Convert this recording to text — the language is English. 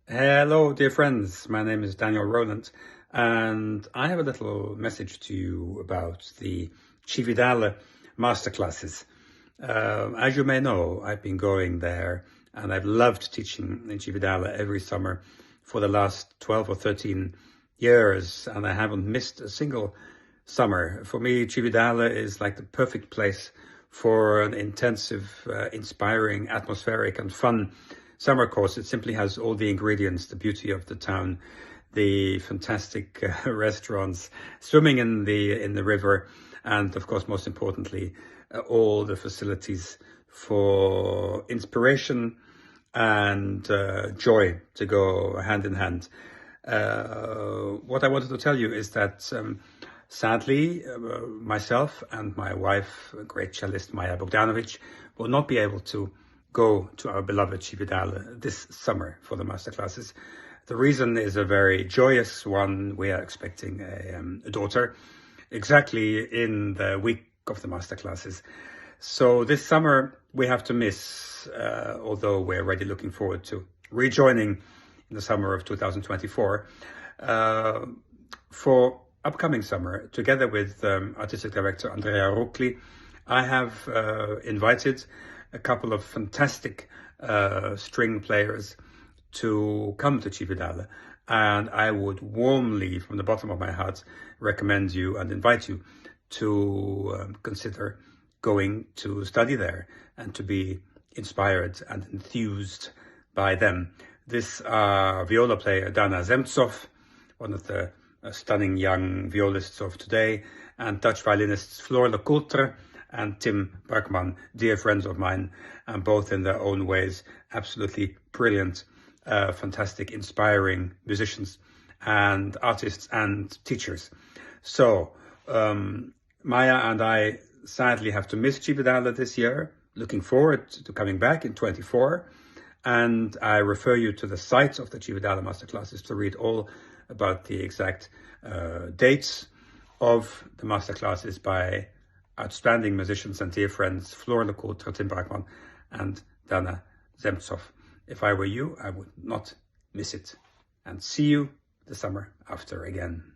Hello, dear friends. My name is Daniel Rowland, and I have a little message to you about the Cividale masterclasses. As you may know, I've been going there, and I've loved teaching in Cividale every summer for the last 12 or 13 years, and I haven't missed a single summer. For me, Cividale is like the perfect place for an intensive, inspiring, atmospheric, and fun summer course. It simply has all the ingredients: the beauty of the town, the fantastic restaurants, swimming in the river, and of course, most importantly, all the facilities for inspiration and joy to go hand in hand. What I wanted to tell you is that sadly, myself and my wife, great cellist Maya Bogdanovic, will not be able to go to our beloved Cividale this summer for the masterclasses. The reason is a very joyous one. We are expecting a daughter exactly in the week of the masterclasses. So this summer we have to miss, although we're already looking forward to rejoining in the summer of 2024. For upcoming summer, together with artistic director Andrea Ruckli, I have invited a couple of fantastic string players to come to Cividale, and I would warmly, from the bottom of my heart, recommend you and invite you to consider going to study there and to be inspired and enthused by them. This viola player Dana Zemtsov, one of the stunning young violists of today, and Dutch violinists Floor Lecoultre and Tim Berkman, dear friends of mine, and both in their own ways absolutely brilliant, fantastic, inspiring musicians and artists and teachers. So Maya and I sadly have to miss Cividale this year. Looking forward to coming back in 24, and I refer you to the site of the Cividale masterclasses to read all about the exact dates of the masterclasses by outstanding musicians and dear friends Floor Lecoultre, Tim Berkman, and Dana Zemtsov. If I were you, I would not miss it. And see you the summer after again.